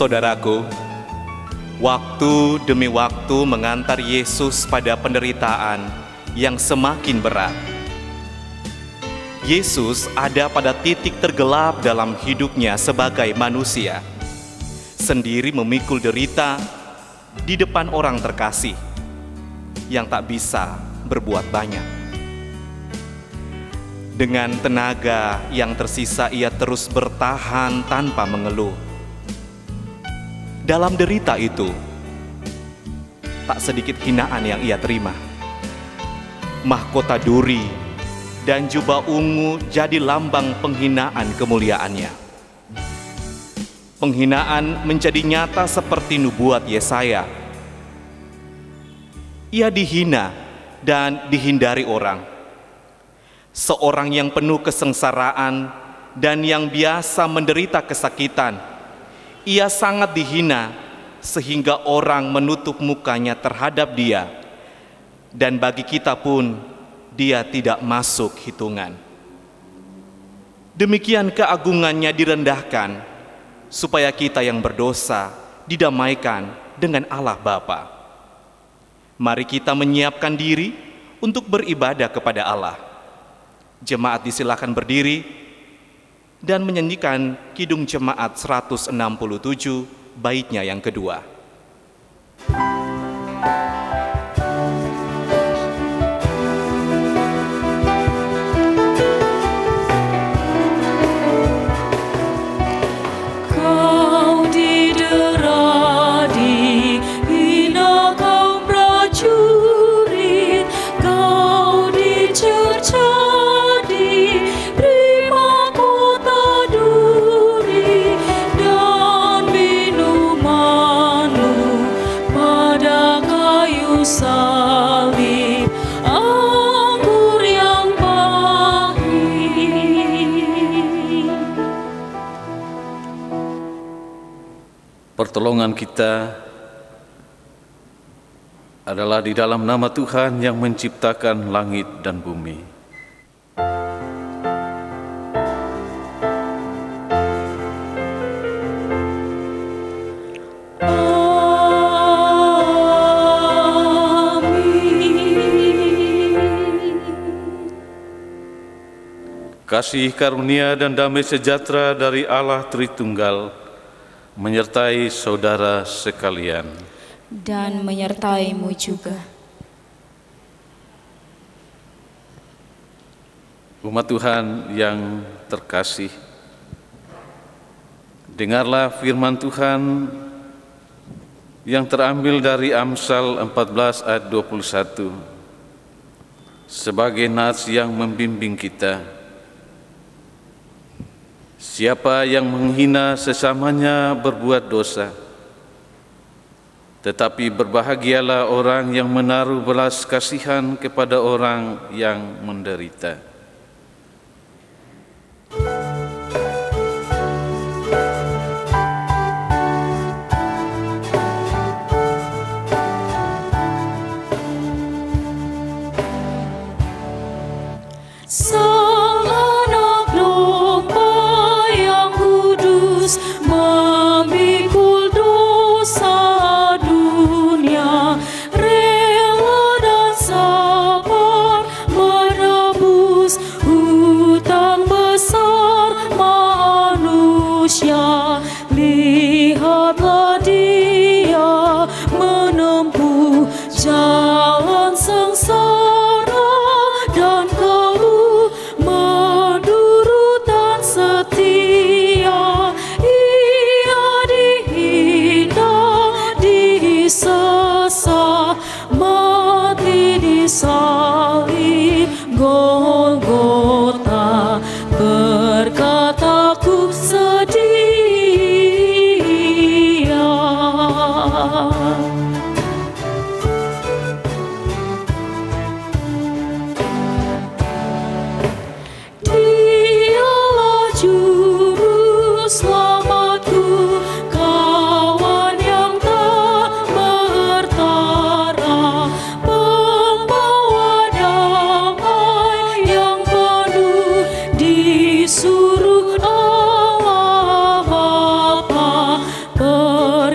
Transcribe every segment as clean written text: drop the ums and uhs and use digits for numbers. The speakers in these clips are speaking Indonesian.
Saudaraku, waktu demi waktu mengantar Yesus pada penderitaan yang semakin berat. Yesus ada pada titik tergelap dalam hidupnya sebagai manusia, sendiri memikul derita di depan orang terkasih yang tak bisa berbuat banyak. Dengan tenaga yang tersisa, ia terus bertahan tanpa mengeluh. Dalam derita itu, tak sedikit hinaan yang ia terima. Mahkota duri dan jubah ungu jadi lambang penghinaan kemuliaannya. Penghinaan menjadi nyata seperti nubuat Yesaya. Ia dihina dan dihindari orang. Seorang yang penuh kesengsaraan dan yang biasa menderita kesakitan. Ia sangat dihina sehingga orang menutup mukanya terhadap dia. Dan bagi kita pun dia tidak masuk hitungan. Demikian keagungannya direndahkan supaya kita yang berdosa didamaikan dengan Allah Bapa. Mari kita menyiapkan diri untuk beribadah kepada Allah. Jemaat disilakan berdiri dan menyanyikan Kidung Jemaat 167 baitnya yang kedua. Pertolongan kita adalah di dalam nama Tuhan yang menciptakan langit dan bumi. Kasih karunia dan damai sejahtera dari Allah Tritunggal menyertai saudara sekalian. Dan menyertaimu juga. Umat Tuhan yang terkasih, dengarlah firman Tuhan yang terambil dari Amsal 14 ayat 21 sebagai nas yang membimbing kita. Siapa yang menghina sesamanya berbuat dosa, tetapi berbahagialah orang yang menaruh belas kasihan kepada orang yang menderita.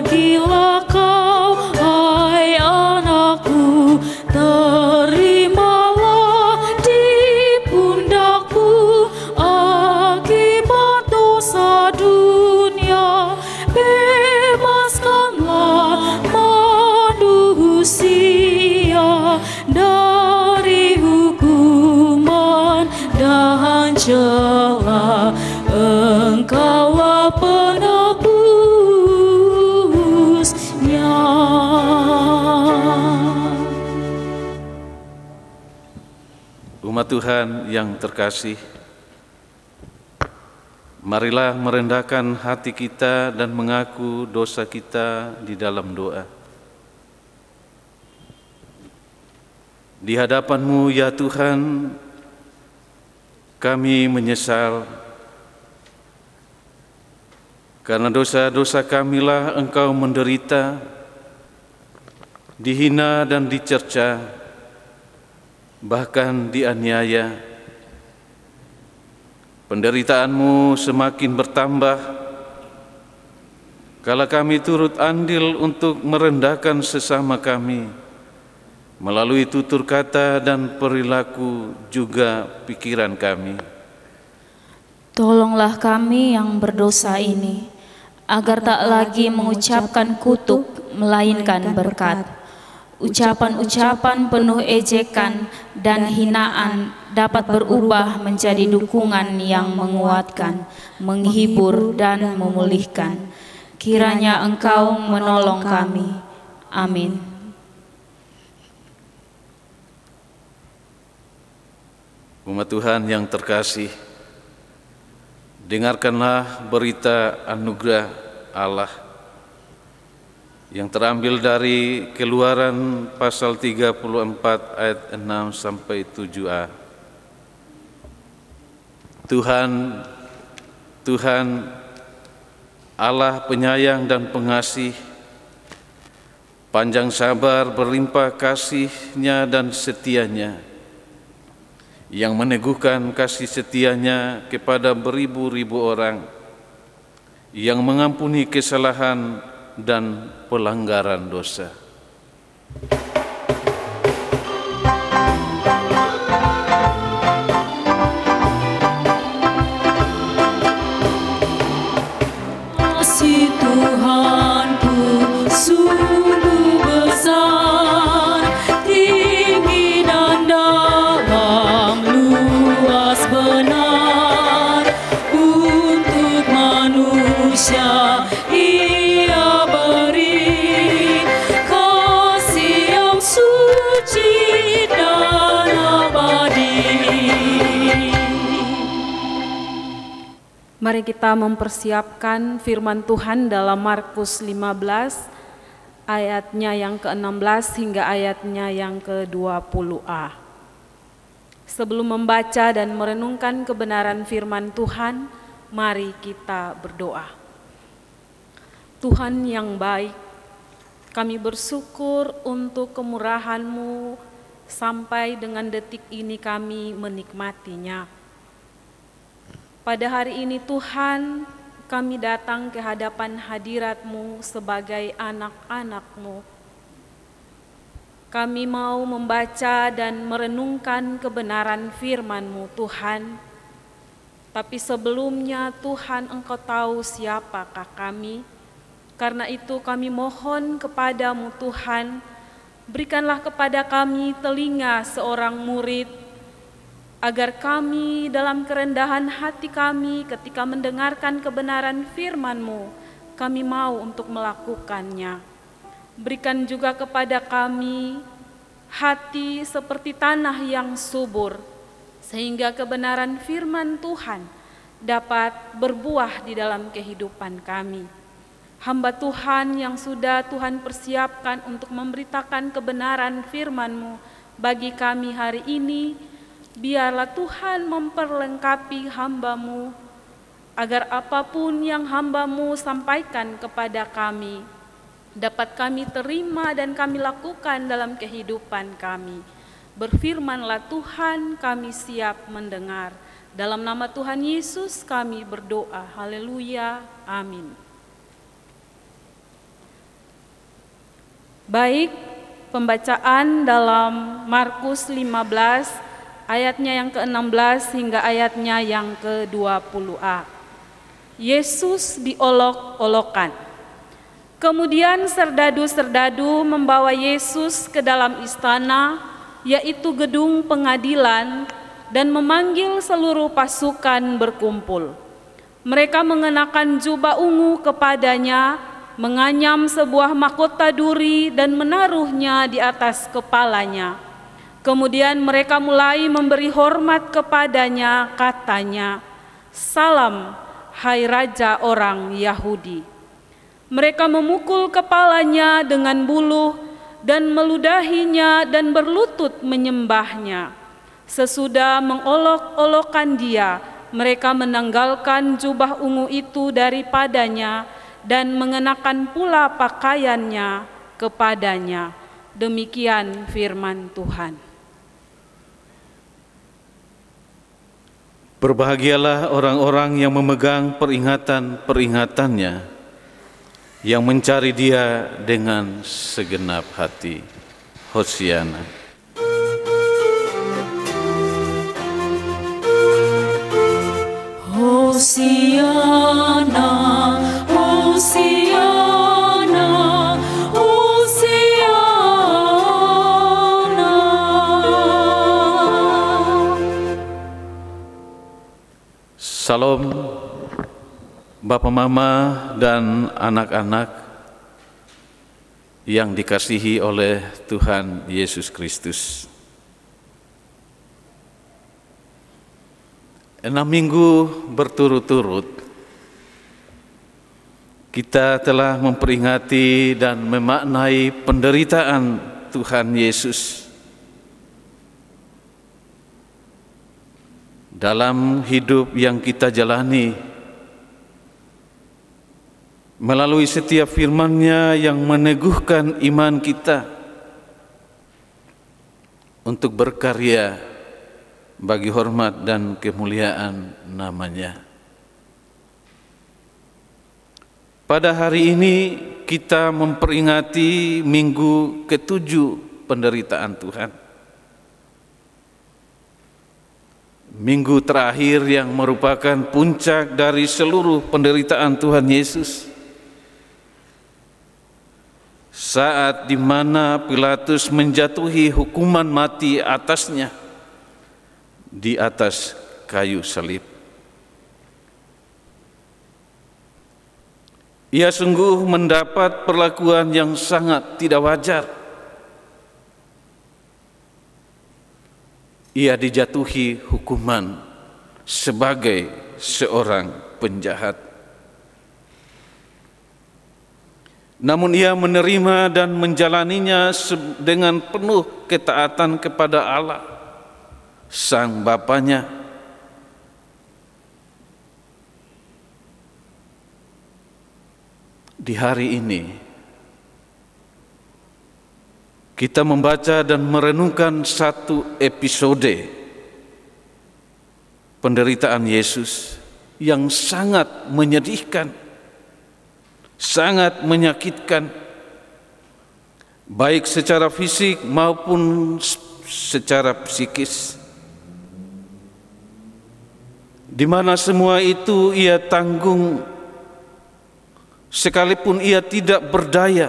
Pergilah kau, hai anakku, terimalah di pundakku akibat dosa dunia. Bebaskanlah manusia dari hukuman dan celah. Engkaulah penebusnya. Umat Tuhan yang terkasih, marilah merendahkan hati kita dan mengaku dosa kita di dalam doa. Di hadapan-Mu ya Tuhan, kami menyesal karena dosa-dosa kamilah Engkau menderita, dihina dan dicerca, bahkan dianiaya. Penderitaanmu semakin bertambah kala kami turut andil untuk merendahkan sesama kami melalui tutur kata dan perilaku, juga pikiran kami. Tolonglah kami yang berdosa ini, agar tak lagi mengucapkan kutuk, melainkan berkat. Ucapan-ucapan penuh ejekan dan hinaan dapat berubah menjadi dukungan yang menguatkan, menghibur dan memulihkan. Kiranya Engkau menolong kami. Amin. Umat Tuhan yang terkasih, dengarkanlah berita anugerah Allah yang terambil dari Keluaran pasal 34 ayat 6 sampai 7a. Tuhan Allah penyayang dan pengasih, panjang sabar, berlimpah kasih-Nya dan setia-Nya, yang meneguhkan kasih setia-Nya kepada beribu-ribu orang, yang mengampuni kesalahan dan pelanggaran dosa. Kasih Tuhanku sungguh besar, tinggi dan dalam, luas benar. Untuk manusia Ia beri kasih yang suci dan abadi. Mari kita mempersiapkan firman Tuhan dalam Markus 15 ayatnya yang ke-16 hingga ayatnya yang ke-20a. Sebelum membaca dan merenungkan kebenaran firman Tuhan, mari kita berdoa. Tuhan yang baik, kami bersyukur untuk kemurahan-Mu sampai dengan detik ini kami menikmatinya. Pada hari ini Tuhan, kami datang ke hadapan hadirat-Mu sebagai anak-anak-Mu. Kami mau membaca dan merenungkan kebenaran firman-Mu Tuhan. Tapi sebelumnya Tuhan, Engkau tahu siapakah kami. Karena itu kami mohon kepada-Mu Tuhan, berikanlah kepada kami telinga seorang murid, agar kami dalam kerendahan hati kami ketika mendengarkan kebenaran firman-Mu, kami mau untuk melakukannya. Berikan juga kepada kami hati seperti tanah yang subur, sehingga kebenaran firman Tuhan dapat berbuah di dalam kehidupan kami. Hamba Tuhan yang sudah Tuhan persiapkan untuk memberitakan kebenaran firman-Mu bagi kami hari ini, biarlah Tuhan memperlengkapi hamba-Mu, agar apapun yang hamba-Mu sampaikan kepada kami, dapat kami terima dan kami lakukan dalam kehidupan kami. Berfirmanlah Tuhan, kami siap mendengar. Dalam nama Tuhan Yesus kami berdoa. Haleluya. Amin. Baik, pembacaan dalam Markus 15 ayatnya yang ke-16 hingga ayatnya yang ke-20a. Yesus diolok-olokkan. Kemudian serdadu-serdadu membawa Yesus ke dalam istana, yaitu gedung pengadilan, dan memanggil seluruh pasukan berkumpul. Mereka mengenakan jubah ungu kepadanya, menganyam sebuah mahkota duri dan menaruhnya di atas kepalanya. Kemudian mereka mulai memberi hormat kepadanya, katanya, "Salam, hai Raja orang Yahudi." Mereka memukul kepalanya dengan buluh dan meludahinya dan berlutut menyembahnya. Sesudah mengolok-olokkan dia, mereka menanggalkan jubah ungu itu daripadanya dan mengenakan pula pakaiannya kepadanya. Demikian firman Tuhan. Berbahagialah orang-orang yang memegang peringatan-peringatannya, yang mencari Dia dengan segenap hati. Hosiana. Hosiana, Hosiana, Hosiana. Salam Bapak, Mama, dan anak-anak yang dikasihi oleh Tuhan Yesus Kristus. 6 minggu berturut-turut kita telah memperingati dan memaknai penderitaan Tuhan Yesus dalam hidup yang kita jalani, melalui setiap firman-Nya yang meneguhkan iman kita untuk berkarya bagi hormat dan kemuliaan nama-Nya. Pada hari ini kita memperingati minggu ke-7 penderitaan Tuhan. Minggu terakhir yang merupakan puncak dari seluruh penderitaan Tuhan Yesus. Saat di mana Pilatus menjatuhi hukuman mati atasnya di atas kayu salib. Ia sungguh mendapat perlakuan yang sangat tidak wajar. Ia dijatuhi hukuman sebagai seorang penjahat. Namun ia menerima dan menjalaninya dengan penuh ketaatan kepada Allah, Sang Bapanya. Di hari ini, kita membaca dan merenungkan satu episode penderitaan Yesus yang sangat menyedihkan, sangat menyakitkan, baik secara fisik maupun secara psikis, di mana semua itu ia tanggung, sekalipun ia tidak berdaya,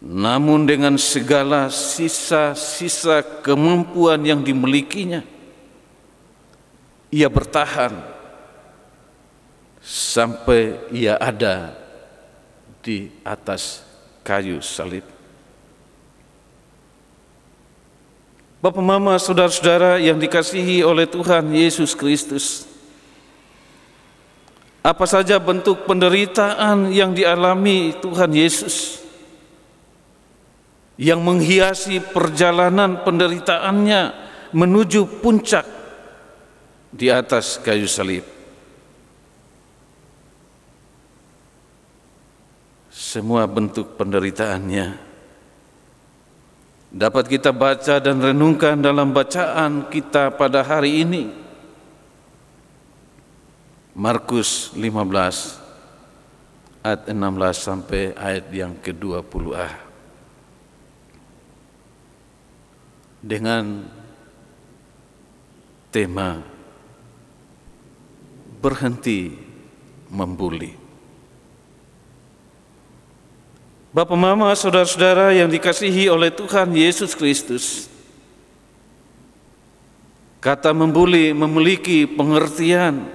namun dengan segala sisa-sisa kemampuan yang dimilikinya, ia bertahan sampai ia ada di atas kayu salib. Bapak, Mama, saudara-saudara yang dikasihi oleh Tuhan Yesus Kristus, apa saja bentuk penderitaan yang dialami Tuhan Yesus yang menghiasi perjalanan penderitaannya menuju puncak di atas kayu salib. Semua bentuk penderitaannya dapat kita baca dan renungkan dalam bacaan kita pada hari ini. Markus 15 ayat 16 sampai ayat yang ke-20a. Dengan tema berhenti membuli. Bapak, Mama, saudara-saudara yang dikasihi oleh Tuhan Yesus Kristus, kata membuli memiliki pengertian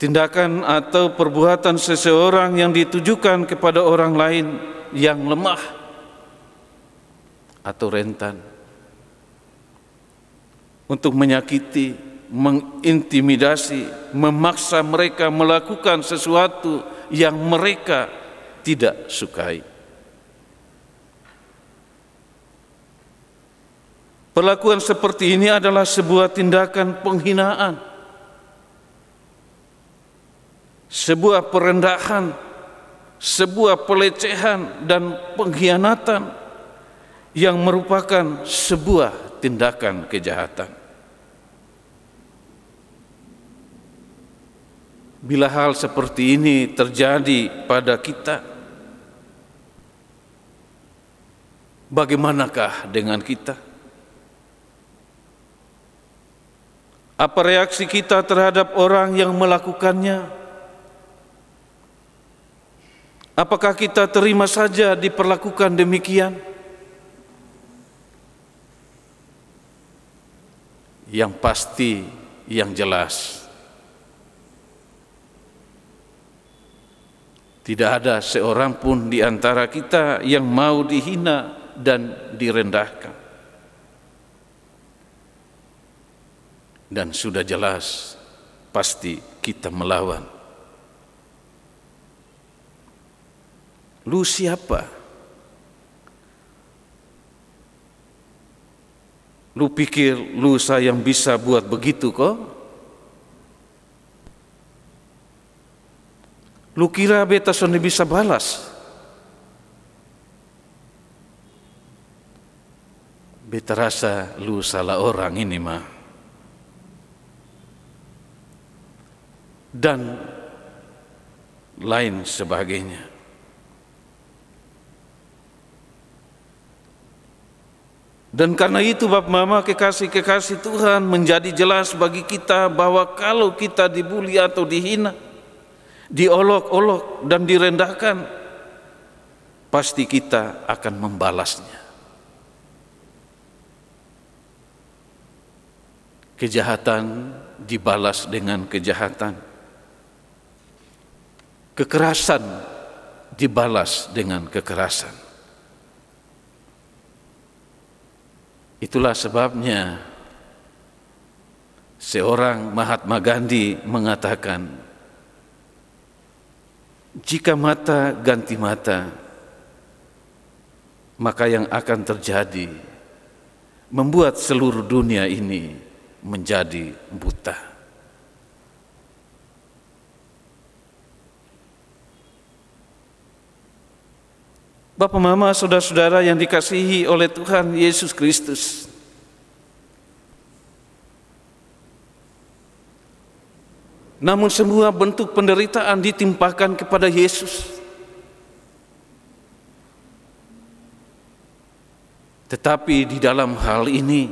tindakan atau perbuatan seseorang yang ditujukan kepada orang lain yang lemah atau rentan, untuk menyakiti, mengintimidasi, memaksa mereka melakukan sesuatu yang mereka tidak sukai. Perlakuan seperti ini adalah sebuah tindakan penghinaan, sebuah perendahan, sebuah pelecehan dan pengkhianatan yang merupakan sebuah tindakan kejahatan. Bila hal seperti ini terjadi pada kita, bagaimanakah dengan kita? Apa reaksi kita terhadap orang yang melakukannya? Apakah kita terima saja diperlakukan demikian? Yang pasti, yang jelas, tidak ada seorang pun di antara kita yang mau dihina dan direndahkan. Dan sudah jelas, pasti kita melawan. Lu siapa? Lu pikir lu saya yang bisa buat begitu kok? Lu kira beta sonde bisa balas? Beta rasa lu salah orang ini mah. Dan lain sebagainya. Dan karena itu Bapak Mama, kekasih-kekasih Tuhan, menjadi jelas bagi kita bahwa kalau kita dibuli atau dihina, diolok-olok dan direndahkan, pasti kita akan membalasnya. Kejahatan dibalas dengan kejahatan. Kekerasan dibalas dengan kekerasan. Itulah sebabnya seorang Mahatma Gandhi mengatakan, jika mata ganti mata, maka yang akan terjadi membuat seluruh dunia ini menjadi buta. Bapak, Mama, saudara-saudara yang dikasihi oleh Tuhan Yesus Kristus, namun semua bentuk penderitaan ditimpakan kepada Yesus. Tetapi di dalam hal ini,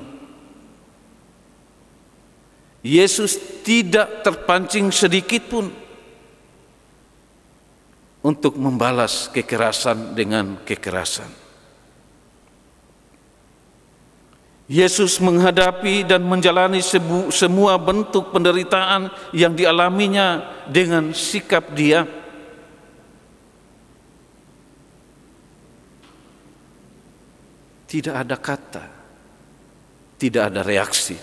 Yesus tidak terpancing sedikit pun untuk membalas kekerasan dengan kekerasan. Yesus menghadapi dan menjalani semua bentuk penderitaan yang dialaminya dengan sikap diam. Tidak ada kata, tidak ada reaksi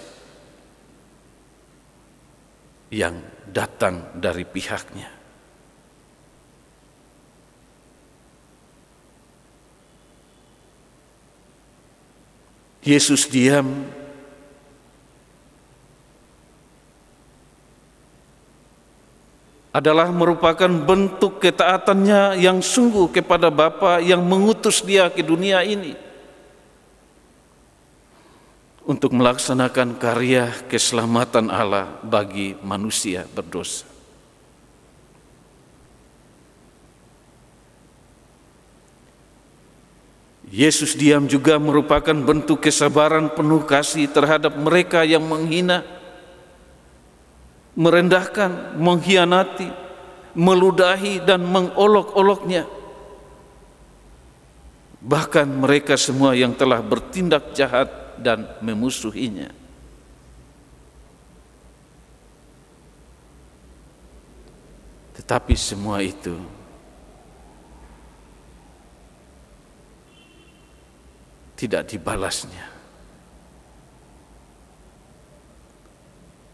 yang datang dari pihaknya. Yesus diam adalah merupakan bentuk ketaatannya yang sungguh kepada Bapa yang mengutus dia ke dunia ini untuk melaksanakan karya keselamatan Allah bagi manusia berdosa. Yesus diam juga merupakan bentuk kesabaran penuh kasih terhadap mereka yang menghina, merendahkan, mengkhianati, meludahi dan mengolok-oloknya. Bahkan mereka semua yang telah bertindak jahat dan memusuhinya. Tetapi semua itu tidak dibalasnya.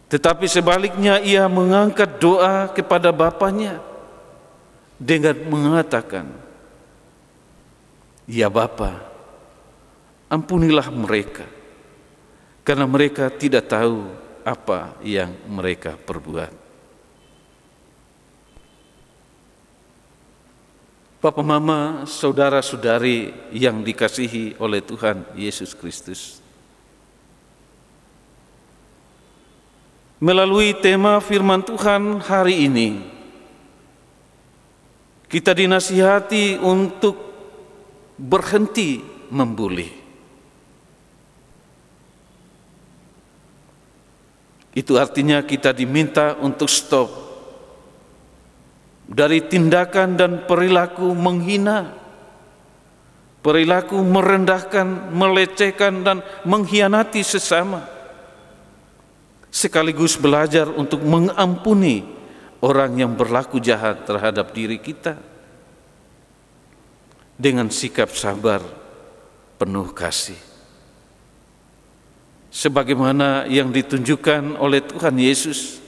Tetapi sebaliknya ia mengangkat doa kepada Bapanya dengan mengatakan, "Ya Bapa, ampunilah mereka, karena mereka tidak tahu apa yang mereka perbuat." Bapak, Mama, saudara-saudari yang dikasihi oleh Tuhan Yesus Kristus, melalui tema firman Tuhan hari ini, kita dinasihati untuk berhenti membuli. Itu artinya kita diminta untuk stop dari tindakan dan perilaku menghina, perilaku merendahkan, melecehkan dan mengkhianati sesama, sekaligus belajar untuk mengampuni orang yang berlaku jahat terhadap diri kita dengan sikap sabar penuh kasih, sebagaimana yang ditunjukkan oleh Tuhan Yesus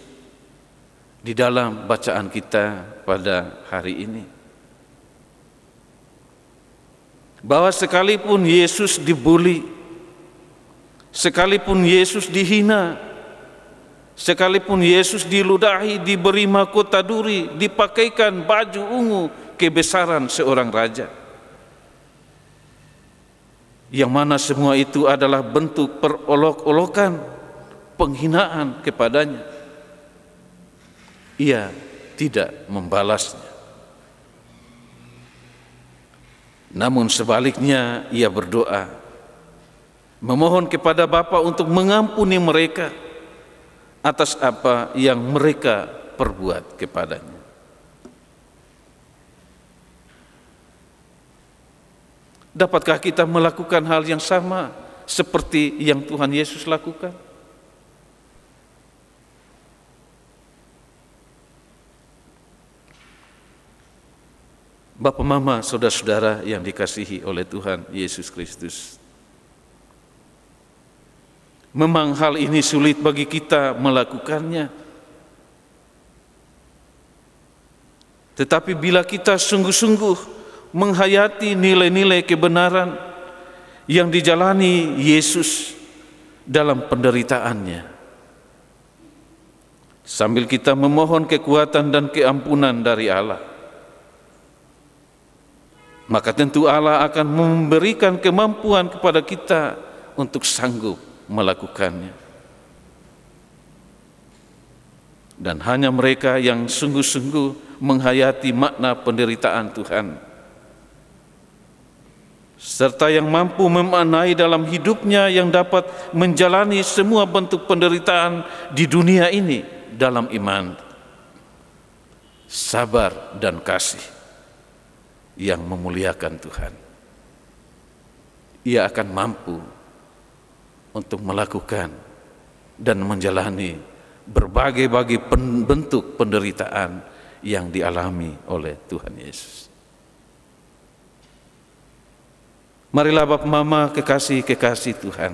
di dalam bacaan kita pada hari ini. Bahwa sekalipun Yesus dibuli, sekalipun Yesus dihina, sekalipun Yesus diludahi, diberi mahkota duri, dipakaikan baju ungu kebesaran seorang raja, yang mana semua itu adalah bentuk perolok-olokan, penghinaan kepadanya, ia tidak membalasnya. Namun sebaliknya ia berdoa, memohon kepada Bapa untuk mengampuni mereka atas apa yang mereka perbuat kepadanya. Dapatkah kita melakukan hal yang sama seperti yang Tuhan Yesus lakukan? Bapak, Mama, saudara-saudara yang dikasihi oleh Tuhan Yesus Kristus, memang hal ini sulit bagi kita melakukannya. Tetapi bila kita sungguh-sungguh menghayati nilai-nilai kebenaran yang dijalani Yesus dalam penderitaannya, sambil kita memohon kekuatan dan keampunan dari Allah, maka tentu Allah akan memberikan kemampuan kepada kita untuk sanggup melakukannya. Dan hanya mereka yang sungguh-sungguh menghayati makna penderitaan Tuhan, serta yang mampu memaknai dalam hidupnya, yang dapat menjalani semua bentuk penderitaan di dunia ini dalam iman, sabar dan kasih yang memuliakan Tuhan. Ia akan mampu untuk melakukan dan menjalani berbagai bentuk penderitaan yang dialami oleh Tuhan Yesus. Marilah Bapak, Mama, kekasih-kekasih Tuhan,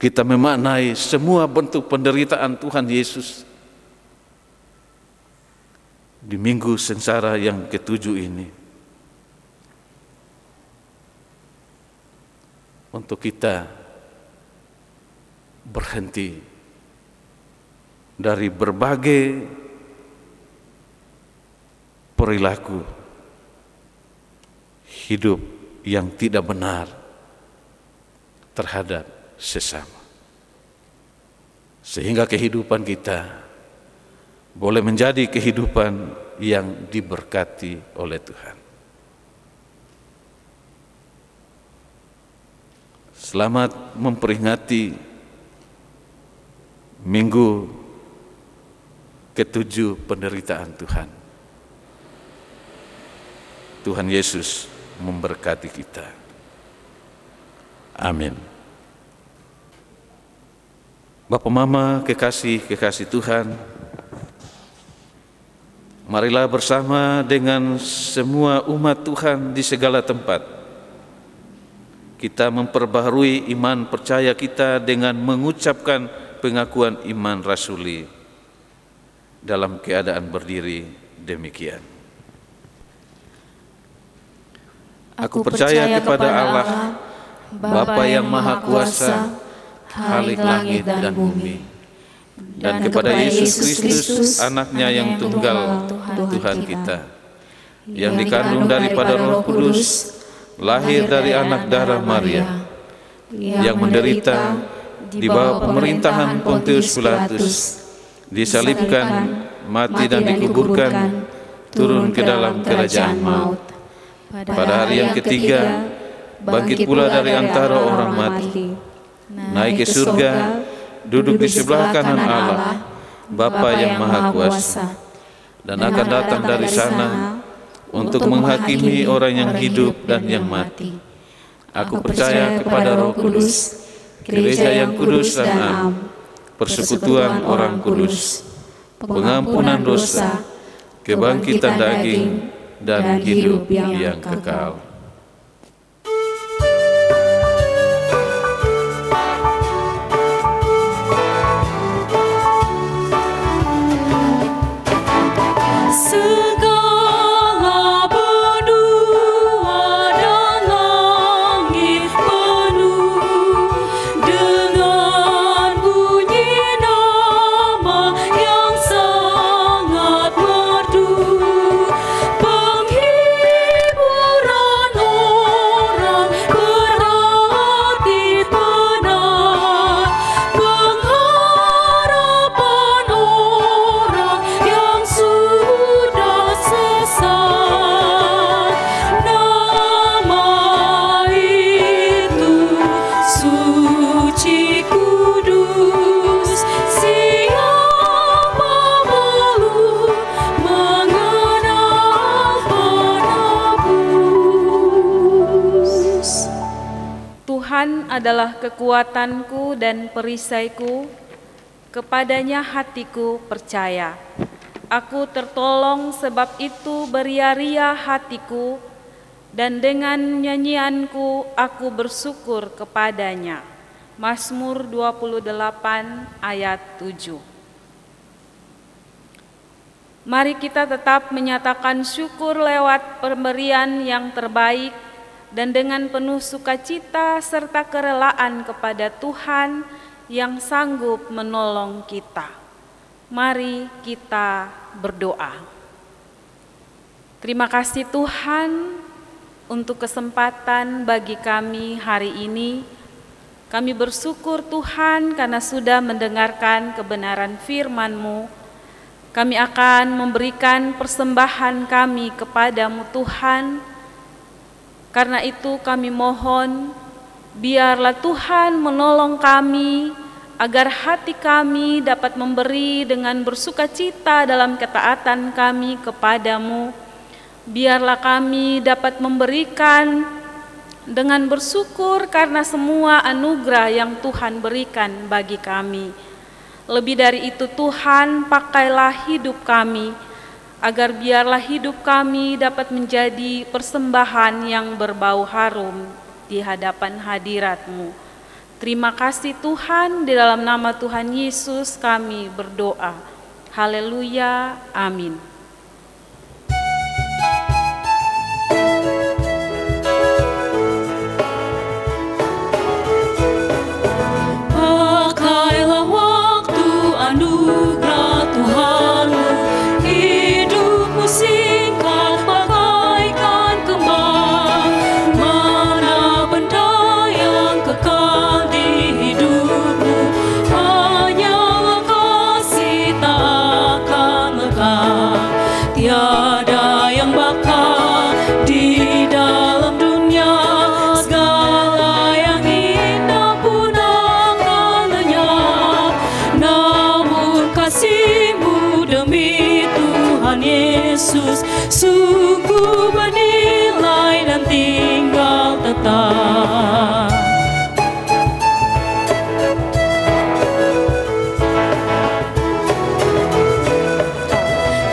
kita memaknai semua bentuk penderitaan Tuhan Yesus di minggu sengsara yang ke-7 ini, untuk kita berhenti dari berbagai perilaku hidup yang tidak benar terhadap sesama, sehingga kehidupan kita boleh menjadi kehidupan yang diberkati oleh Tuhan. Selamat memperingati minggu ke-7 penderitaan Tuhan. Tuhan Yesus memberkati kita. Amin. Bapak Mama, kekasih-kekasih Tuhan, marilah bersama dengan semua umat Tuhan di segala tempat kita memperbaharui iman percaya kita dengan mengucapkan pengakuan iman rasuli dalam keadaan berdiri demikian. Aku percaya kepada Allah, Bapa yang Maha Kuasa, Khalik langit dan bumi, dan kepada Yesus Kristus, Anaknya yang tunggal, Tuhan kita, yang dikandung daripada Roh Kudus, lahir dari anak darah Maria, yang menderita di bawah pemerintahan Pontius Pilatus, disalibkan, mati dan dikuburkan, turun ke dalam kerajaan maut. Pada hari yang ketiga, bangkit pula dari antara orang mati, naik ke surga, duduk di sebelah kanan Allah, Bapa yang Maha Kuasa, dan akan datang dari sana untuk menghakimi orang yang hidup dan yang mati. Aku percaya kepada Roh Kudus, gereja yang kudus dan am, persekutuan orang kudus, pengampunan dosa, kebangkitan daging, dan hidup yang kekal. adalah kekuatanku dan perisaiku, kepadanya hatiku percaya. Aku tertolong, sebab itu beria-ria hatiku, dan dengan nyanyianku aku bersyukur kepadanya. Mazmur 28 ayat 7. Mari kita tetap menyatakan syukur lewat pemberian yang terbaik dan dengan penuh sukacita serta kerelaan kepada Tuhan yang sanggup menolong kita. Mari kita berdoa. Terima kasih Tuhan untuk kesempatan bagi kami hari ini. Kami bersyukur Tuhan karena sudah mendengarkan kebenaran firman-Mu. Kami akan memberikan persembahan kami kepadamu Tuhan. Karena itu kami mohon, biarlah Tuhan menolong kami agar hati kami dapat memberi dengan bersukacita dalam ketaatan kami kepadamu. Biarlah kami dapat memberikan dengan bersyukur karena semua anugerah yang Tuhan berikan bagi kami. Lebih dari itu Tuhan, pakailah hidup kami, agar biarlah hidup kami dapat menjadi persembahan yang berbau harum di hadapan hadirat-Mu. Terima kasih Tuhan, di dalam nama Tuhan Yesus kami berdoa. Haleluya, amin. Pakailah waktu anugerah Tuhan-Mu, hidupmu singkat bagaikan kembang. Mana benda yang kekal di hidupmu, hanyalah kasih tak akan lekang. Tiada yang bakal di dalam dunia, segala yang indah Yesus sungguh bernilai dan tinggal tetap.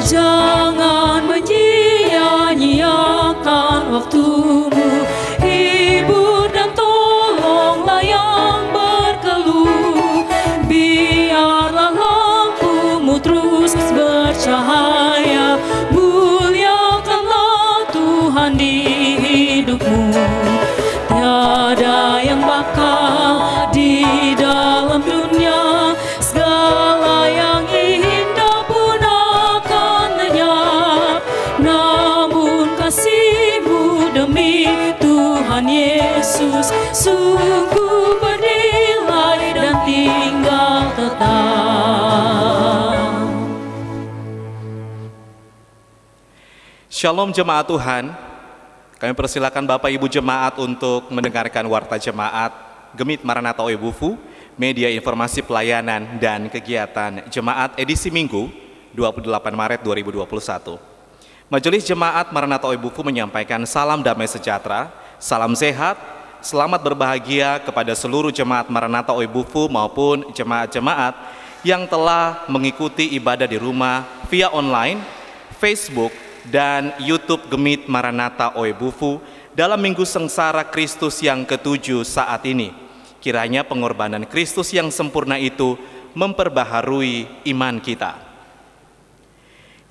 Jangan menyia-nyiakan waktumu, hibur dan tolonglah yang berkeluh. Biarlah lampumu terus bercahaya, muliakanlah Tuhan di hidupmu. Tiada yang bakal di dalam dunia, segala yang indah pun akan lenyap. Namun kasih-Mu demi Tuhan Yesus sungguh bernilai dan tinggal tetap. Shalom jemaat Tuhan. Kami persilakan Bapak Ibu Jemaat untuk mendengarkan warta jemaat Gemit Maranatha Oebufu, media informasi pelayanan dan kegiatan jemaat edisi Minggu 28 Maret 2021. Majelis Jemaat Maranatha Oebufu menyampaikan salam damai sejahtera, salam sehat, selamat berbahagia kepada seluruh jemaat Maranatha Oebufu maupun jemaat-jemaat yang telah mengikuti ibadah di rumah via online, Facebook, dan YouTube Gemit Maranatha Oebufu dalam Minggu Sengsara Kristus yang ke-7 saat ini. Kiranya pengorbanan Kristus yang sempurna itu memperbaharui iman kita.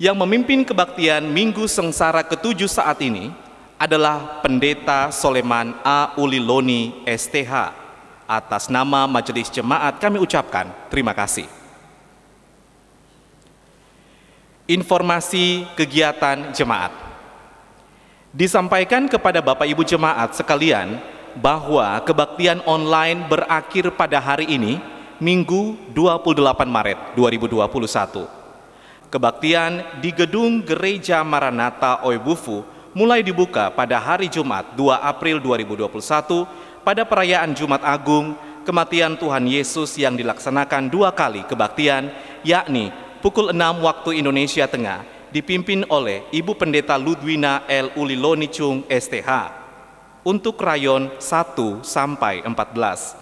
Yang memimpin kebaktian Minggu Sengsara ke-7 saat ini adalah Pendeta Soleman A. Uliloni STH. Atas nama Majelis Jemaat kami ucapkan terima kasih. Informasi kegiatan jemaat. Disampaikan kepada Bapak Ibu Jemaat sekalian bahwa kebaktian online berakhir pada hari ini, Minggu 28 Maret 2021. Kebaktian di gedung Gereja Maranatha Oebufu mulai dibuka pada hari Jumat 2 April 2021 pada perayaan Jumat Agung kematian Tuhan Yesus yang dilaksanakan 2 kali kebaktian, yakni pukul 6 waktu Indonesia Tengah, dipimpin oleh Ibu Pendeta Ludwina L. Uliloni Chung STH untuk rayon 1 sampai 14.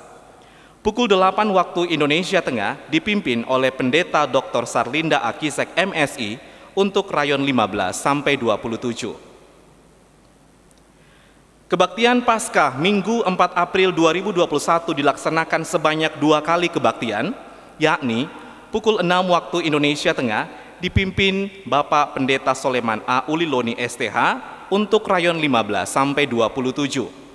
Pukul 8 waktu Indonesia Tengah dipimpin oleh Pendeta Dr. Sarlinda Akisek MSI untuk rayon 15 sampai 27. Kebaktian Paskah Minggu 4 April 2021 dilaksanakan sebanyak 2 kali kebaktian, yakni pukul 6 waktu Indonesia Tengah dipimpin Bapak Pendeta Soleman A. Uliloni STH untuk rayon 15 sampai 27.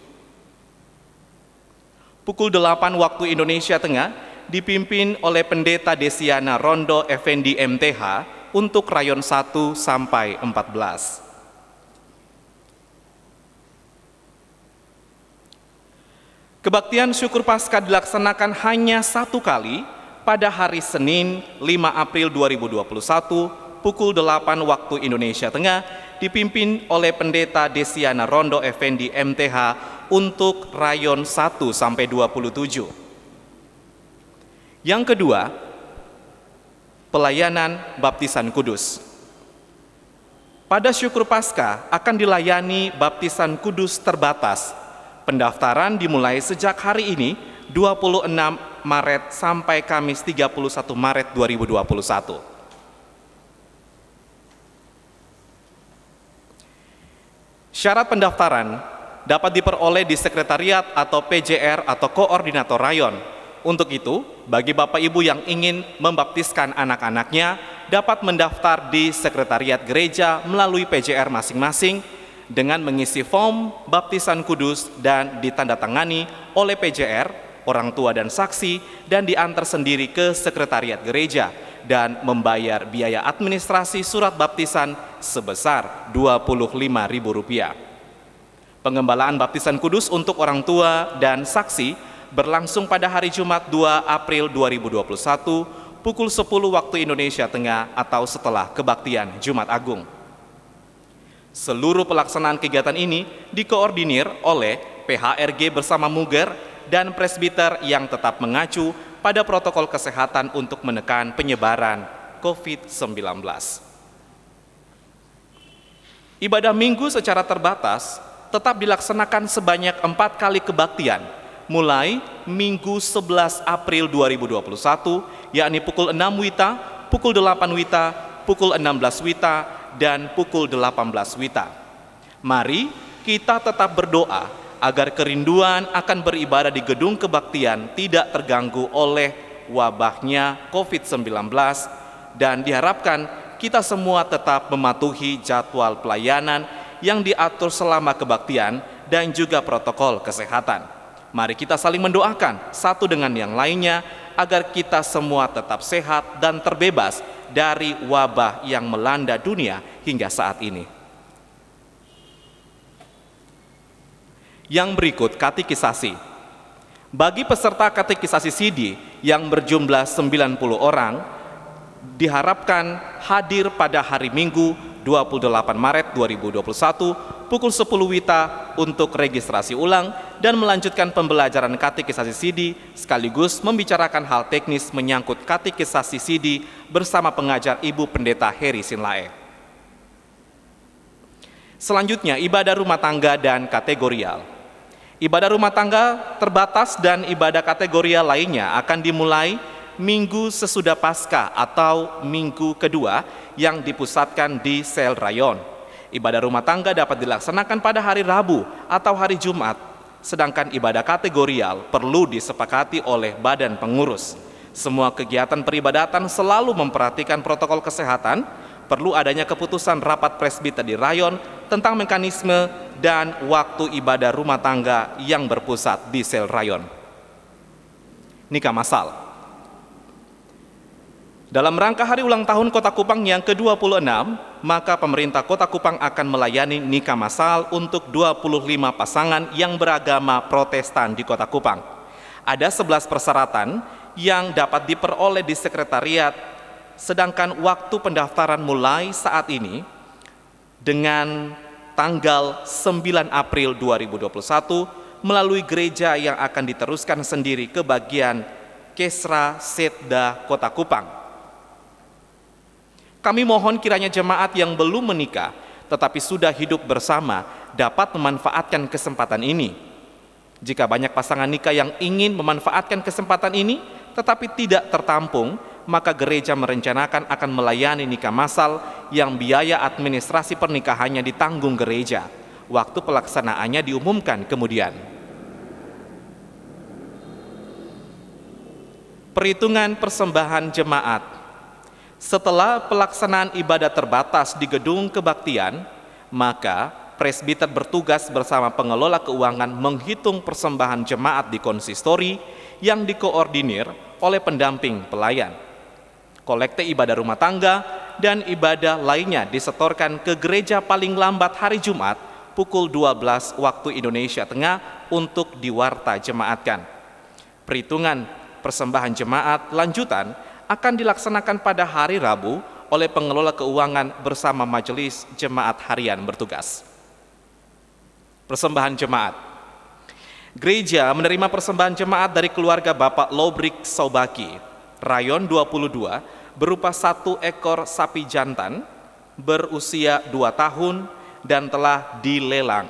Pukul 8 waktu Indonesia Tengah dipimpin oleh Pendeta Desiana Rondo Effendi MTH untuk rayon 1 sampai 14. Kebaktian syukur Paskah dilaksanakan hanya 1 kali pada hari Senin 5 April 2021 pukul 8 waktu Indonesia Tengah dipimpin oleh Pendeta Desiana Rondo Effendi MTH untuk rayon 1 sampai 27. Yang kedua, pelayanan baptisan kudus. Pada syukur Paskah akan dilayani baptisan kudus terbatas. Pendaftaran dimulai sejak hari ini 26 Maret sampai Kamis 31 Maret 2021. Syarat pendaftaran dapat diperoleh di sekretariat atau PJR atau koordinator rayon. Untuk itu, bagi Bapak Ibu yang ingin membaptiskan anak-anaknya dapat mendaftar di sekretariat gereja melalui PJR masing-masing dengan mengisi form baptisan kudus dan ditandatangani oleh PJR, orang tua dan saksi, dan diantar sendiri ke sekretariat gereja dan membayar biaya administrasi surat baptisan sebesar Rp25.000. Pengembalaan baptisan kudus untuk orang tua dan saksi berlangsung pada hari Jumat 2 April 2021 pukul 10 waktu Indonesia Tengah atau setelah kebaktian Jumat Agung. Seluruh pelaksanaan kegiatan ini dikoordinir oleh PHRG bersama Muger dan presbiter yang tetap mengacu pada protokol kesehatan untuk menekan penyebaran COVID-19. Ibadah minggu secara terbatas tetap dilaksanakan sebanyak 4 kali kebaktian, mulai Minggu 11 April 2021, yakni pukul 6 WITA, pukul 8 WITA, pukul 16 WITA, dan pukul 18 WITA. Mari kita tetap berdoa agar kerinduan akan beribadah di gedung kebaktian tidak terganggu oleh wabahnya COVID-19, dan diharapkan kita semua tetap mematuhi jadwal pelayanan yang diatur selama kebaktian dan juga protokol kesehatan. Mari kita saling mendoakan satu dengan yang lainnya agar kita semua tetap sehat dan terbebas dari wabah yang melanda dunia hingga saat ini. Yang berikut katekisasi. Bagi peserta katekisasi Sidi yang berjumlah 90 orang, diharapkan hadir pada hari Minggu 28 Maret 2021 pukul 10 WITA untuk registrasi ulang dan melanjutkan pembelajaran katekisasi Sidi sekaligus membicarakan hal teknis menyangkut katekisasi Sidi bersama pengajar Ibu Pendeta Heri Sinlae. Selanjutnya, ibadah rumah tangga dan kategorial. Ibadah rumah tangga terbatas dan ibadah kategorial lainnya akan dimulai minggu sesudah Paskah atau minggu kedua yang dipusatkan di sel rayon. Ibadah rumah tangga dapat dilaksanakan pada hari Rabu atau hari Jumat, sedangkan ibadah kategorial perlu disepakati oleh badan pengurus. Semua kegiatan peribadatan selalu memperhatikan protokol kesehatan, perlu adanya keputusan rapat presbiter di rayon tentang mekanisme dan waktu ibadah rumah tangga yang berpusat di sel rayon. Nikah massal. Dalam rangka hari ulang tahun Kota Kupang yang ke-26, maka pemerintah Kota Kupang akan melayani nikah massal untuk 25 pasangan yang beragama Protestan di Kota Kupang. Ada 11 persyaratan yang dapat diperoleh di sekretariat, sedangkan waktu pendaftaran mulai saat ini dengan tanggal 9 April 2021 melalui gereja yang akan diteruskan sendiri ke bagian Kesra Setda Kota Kupang. Kami mohon kiranya jemaat yang belum menikah tetapi sudah hidup bersama dapat memanfaatkan kesempatan ini. Jika banyak pasangan nikah yang ingin memanfaatkan kesempatan ini tetapi tidak tertampung, maka gereja merencanakan akan melayani nikah massal yang biaya administrasi pernikahannya ditanggung gereja. Waktu pelaksanaannya diumumkan kemudian. Perhitungan persembahan jemaat. Setelah pelaksanaan ibadah terbatas di gedung kebaktian, maka presbiter bertugas bersama pengelola keuangan menghitung persembahan jemaat di konsistori yang dikoordinir oleh pendamping pelayan. Kolekte ibadah rumah tangga dan ibadah lainnya disetorkan ke gereja paling lambat hari Jumat pukul 12 waktu Indonesia Tengah untuk diwarta jemaatkan. Perhitungan persembahan jemaat lanjutan akan dilaksanakan pada hari Rabu oleh pengelola keuangan bersama majelis jemaat harian bertugas. Persembahan jemaat. Gereja menerima persembahan jemaat dari keluarga Bapak Lobrik Saubaki, Rayon 22, berupa 1 ekor sapi jantan berusia 2 tahun dan telah dilelang.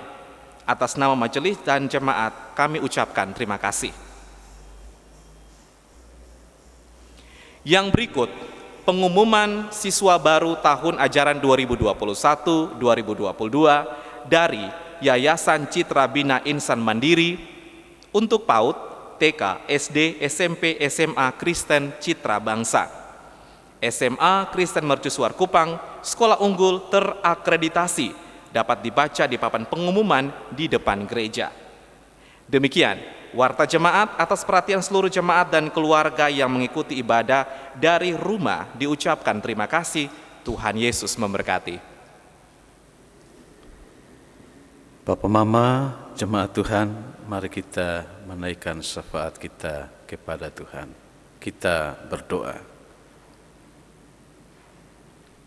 Atas nama majelis dan jemaat kami ucapkan terima kasih. Yang berikut, pengumuman siswa baru tahun ajaran 2021-2022 dari Yayasan Citra Bina Insan Mandiri untuk PAUD, TK, SD, SMP, SMA Kristen Citra Bangsa. SMA Kristen Mercusuar Kupang, sekolah unggul terakreditasi, dapat dibaca di papan pengumuman di depan gereja. Demikian warta jemaat. Atas perhatian seluruh jemaat dan keluarga yang mengikuti ibadah dari rumah diucapkan terima kasih. Tuhan Yesus memberkati. Bapak Mama, jemaat Tuhan, mari kita menaikkan syafaat kita kepada Tuhan. Kita berdoa.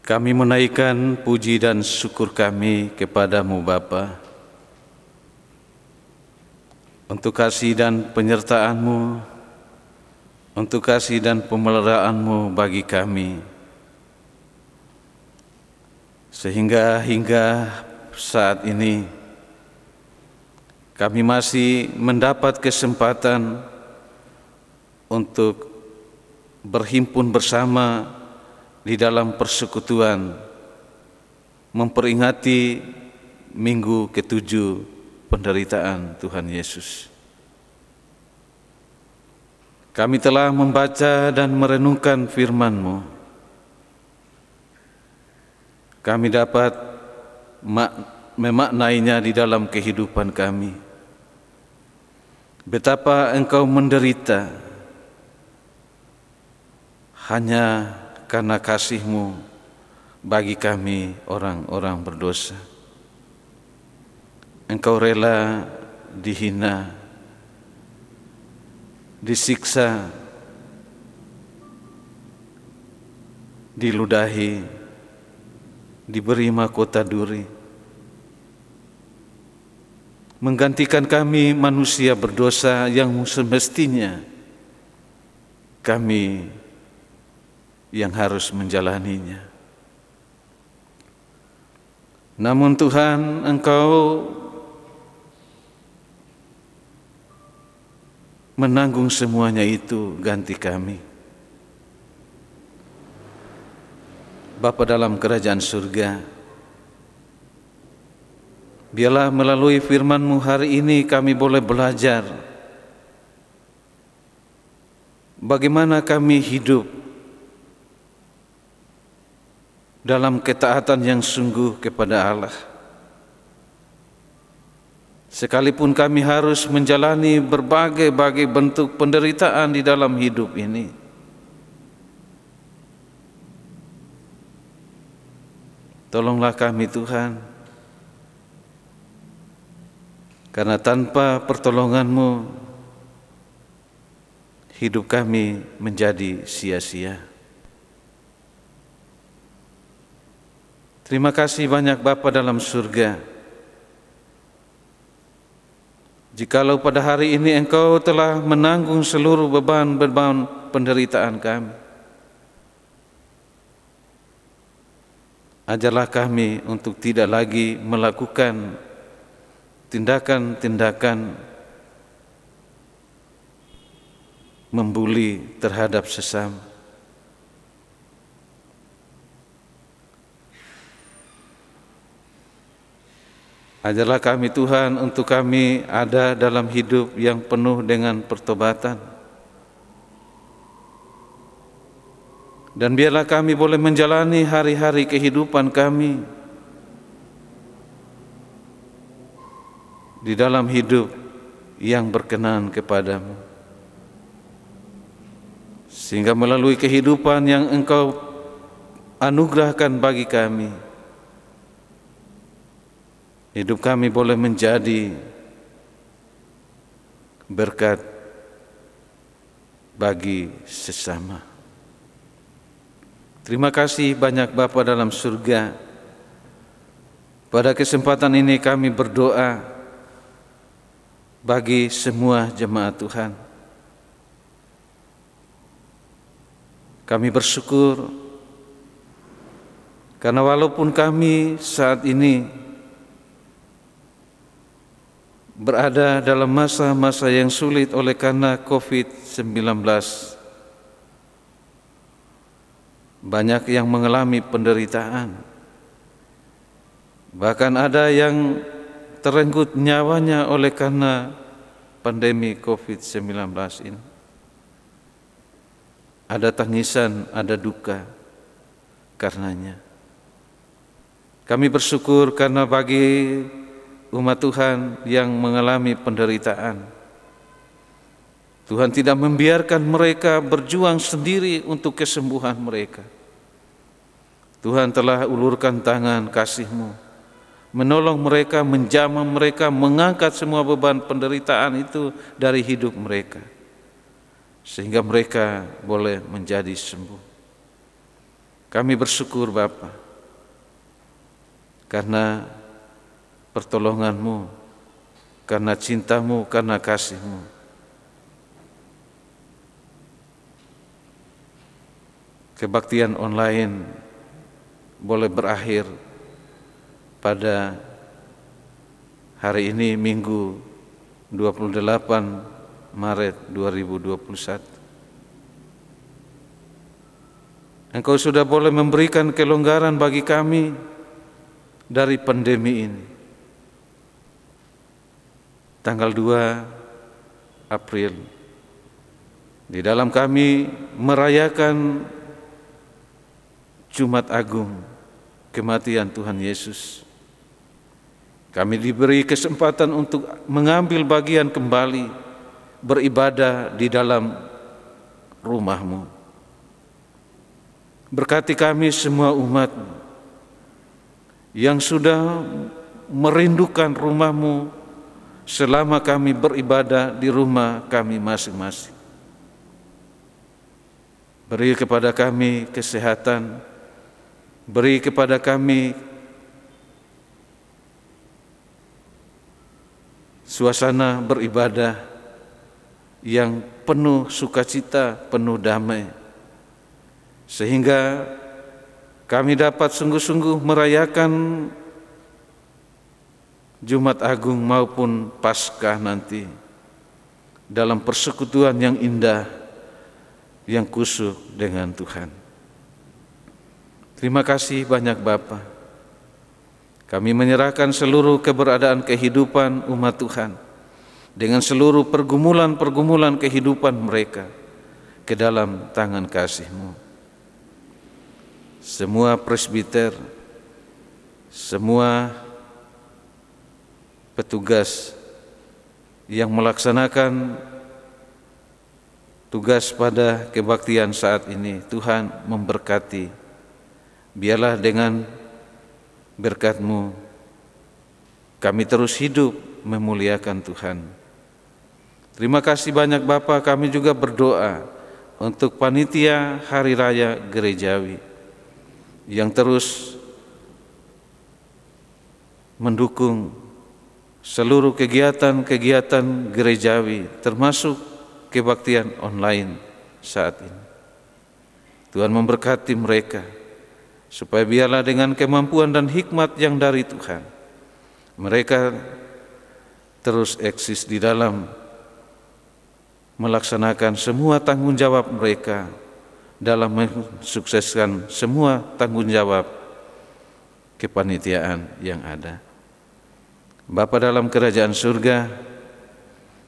Kami menaikkan puji dan syukur kami kepadamu Bapa, untuk kasih dan penyertaan-Mu, untuk kasih dan pemeliharaan-Mu bagi kami, sehingga hingga saat ini kami masih mendapat kesempatan untuk berhimpun bersama di dalam persekutuan memperingati minggu ke-7 penderitaan Tuhan Yesus. Kami telah membaca dan merenungkan firman-Mu. Kami dapat memaknainya di dalam kehidupan kami. Betapa Engkau menderita hanya karena kasih-Mu bagi kami orang-orang berdosa. Engkau rela dihina, disiksa, diludahi, diberi mahkota duri, menggantikan kami manusia berdosa yang semestinya kami yang harus menjalaninya. Namun Tuhan, Engkau menanggung semuanya itu ganti kami. Bapa dalam kerajaan surga, biarlah melalui firman-Mu hari ini kami boleh belajar bagaimana kami hidup dalam ketaatan yang sungguh kepada Allah. Sekalipun kami harus menjalani berbagai bentuk penderitaan di dalam hidup ini, tolonglah kami Tuhan, karena tanpa pertolongan-Mu hidup kami menjadi sia-sia. Terima kasih banyak Bapa dalam surga. Jikalau pada hari ini Engkau telah menanggung seluruh beban-beban penderitaan kami, ajarlah kami untuk tidak lagi melakukan tindakan-tindakan membuli terhadap sesama. Ajarlah kami Tuhan untuk kami ada dalam hidup yang penuh dengan pertobatan. Dan biarlah kami boleh menjalani hari-hari kehidupan kami di dalam hidup yang berkenan kepadamu. Sehingga melalui kehidupan yang Engkau anugerahkan bagi kami, hidup kami boleh menjadi berkat bagi sesama. Terima kasih banyak Bapa dalam surga. Pada kesempatan ini kami berdoa bagi semua jemaat Tuhan. Kami bersyukur karena walaupun kami saat ini berada dalam masa-masa yang sulit oleh karena COVID-19. Banyak yang mengalami penderitaan. Bahkan ada yang terenggut nyawanya oleh karena pandemi COVID-19 ini. Ada tangisan, ada duka karenanya. Kami bersyukur karena bagi umat Tuhan yang mengalami penderitaan, Tuhan tidak membiarkan mereka berjuang sendiri untuk kesembuhan mereka. Tuhan telah ulurkan tangan kasih-Mu, menolong mereka, menjamah mereka, mengangkat semua beban penderitaan itu dari hidup mereka, sehingga mereka boleh menjadi sembuh. Kami bersyukur Bapa, karena pertolongan-Mu, karena cinta-Mu, karena kasih-Mu. Kebaktian online boleh berakhir pada hari ini Minggu 28 Maret 2021. Engkau sudah boleh memberikan kelonggaran bagi kami dari pandemi ini. Tanggal 2 April, di dalam kami merayakan Jumat Agung, kematian Tuhan Yesus, kami diberi kesempatan untuk mengambil bagian kembali beribadah di dalam rumah-Mu. Berkati kami semua umat-Mu yang sudah merindukan rumah-Mu selama kami beribadah di rumah kami masing-masing. Beri kepada kami kesehatan, beri kepada kami suasana beribadah yang penuh sukacita, penuh damai, sehingga kami dapat sungguh-sungguh merayakan Jumat Agung maupun Paskah nanti dalam persekutuan yang indah, yang khusyuk dengan Tuhan. Terima kasih banyak Bapa. Kami menyerahkan seluruh keberadaan kehidupan umat Tuhan dengan seluruh pergumulan-pergumulan kehidupan mereka ke dalam tangan kasih-Mu. Semua presbiter, semua petugas yang melaksanakan tugas pada kebaktian saat ini, Tuhan memberkati. Biarlah dengan berkat-Mu kami terus hidup memuliakan Tuhan. Terima kasih banyak Bapa. Kami juga berdoa untuk panitia Hari Raya Gerejawi yang terus mendukung seluruh kegiatan-kegiatan gerejawi, termasuk kebaktian online saat ini. Tuhan memberkati mereka, supaya biarlah dengan kemampuan dan hikmat yang dari Tuhan, mereka terus eksis di dalam melaksanakan semua tanggung jawab mereka, dalam mensukseskan semua tanggung jawab kepanitiaan yang ada. Bapa dalam kerajaan surga,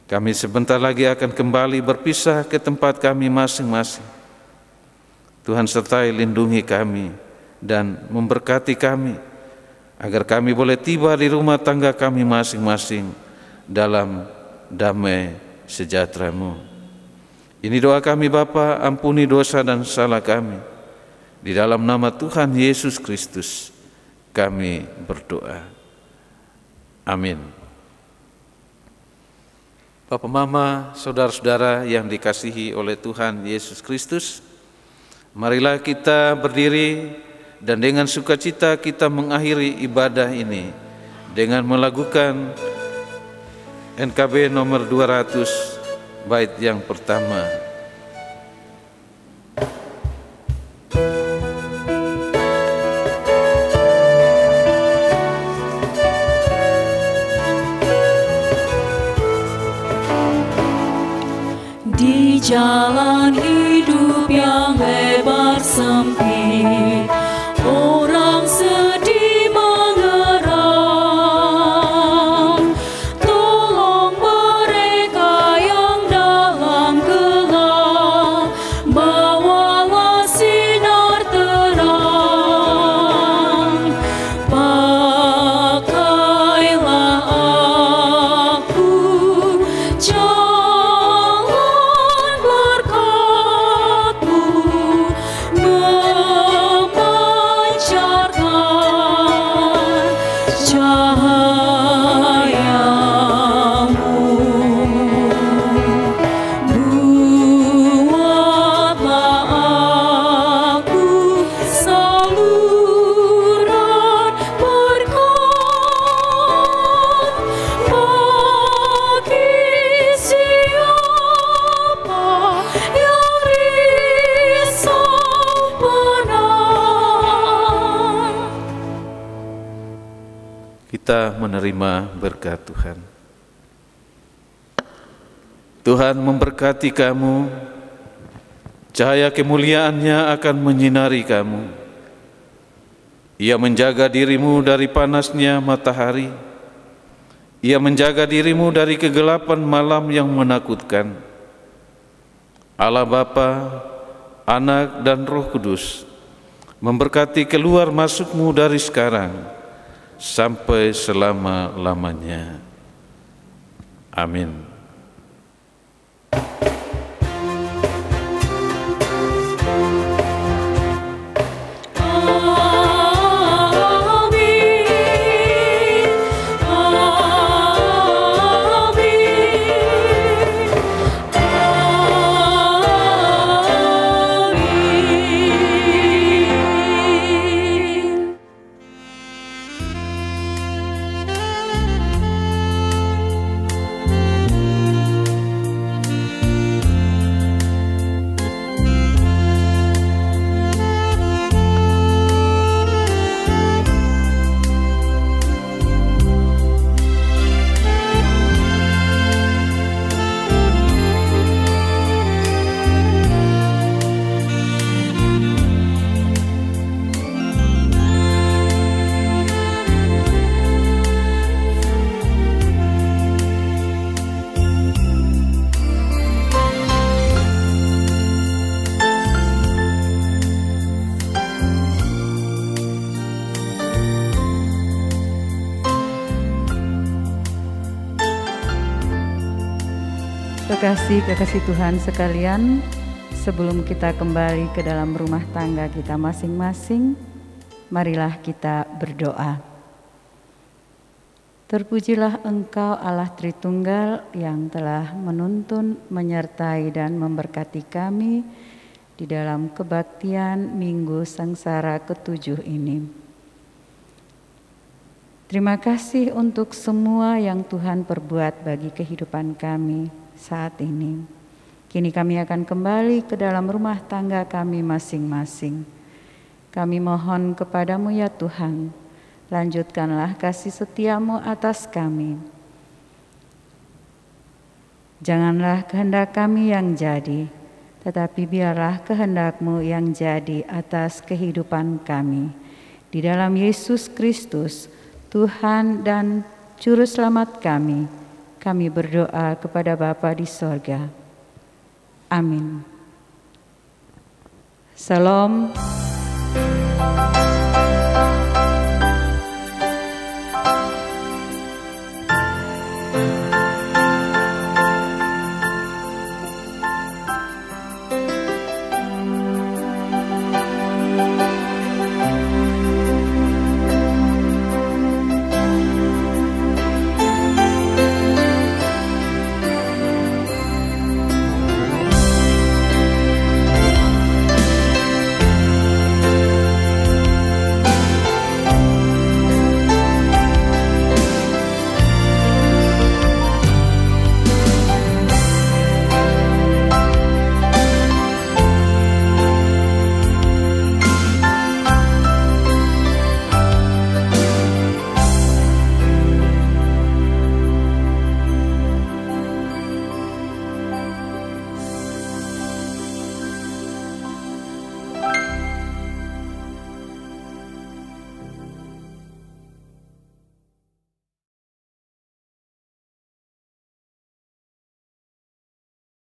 kami sebentar lagi akan kembali berpisah ke tempat kami masing-masing. Tuhan sertai lindungi kami dan memberkati kami, agar kami boleh tiba di rumah tangga kami masing-masing dalam damai sejahtera-Mu. Ini doa kami Bapa, ampuni dosa dan salah kami. Di dalam nama Tuhan Yesus Kristus kami berdoa. Amin. Bapak, Mama, saudara-saudara yang dikasihi oleh Tuhan Yesus Kristus, marilah kita berdiri dan dengan sukacita kita mengakhiri ibadah ini dengan melakukan NKB nomor 200 bait yang pertama. Di jalan hidup yang lebar sempit, orang sedih mengerang. Tolong mereka yang dalam gelap, bawalah sinar terang. Pakailah aku Kita menerima berkat Tuhan. Tuhan memberkati kamu, cahaya kemuliaan-Nya akan menyinari kamu. Ia menjaga dirimu dari panasnya matahari. Ia menjaga dirimu dari kegelapan malam yang menakutkan. Allah Bapa, Anak dan Roh Kudus memberkati keluar masukmu dari sekarang sampai selama-lamanya. Amin. Kekasih Tuhan sekalian, sebelum kita kembali ke dalam rumah tangga kita masing-masing, marilah kita berdoa. Terpujilah Engkau Allah Tritunggal yang telah menuntun, menyertai dan memberkati kami di dalam kebaktian Minggu Sengsara ke-7 ini. Terima kasih untuk semua yang Tuhan perbuat bagi kehidupan kami saat ini. Kini kami akan kembali ke dalam rumah tangga kami masing-masing. Kami mohon kepadamu ya Tuhan, lanjutkanlah kasih setiamu atas kami. Janganlah kehendak kami yang jadi, tetapi biarlah kehendakmu yang jadi atas kehidupan kami. Di dalam Yesus Kristus, Tuhan dan Juru Selamat kami berdoa kepada Bapa di sorga. Amin. Salam.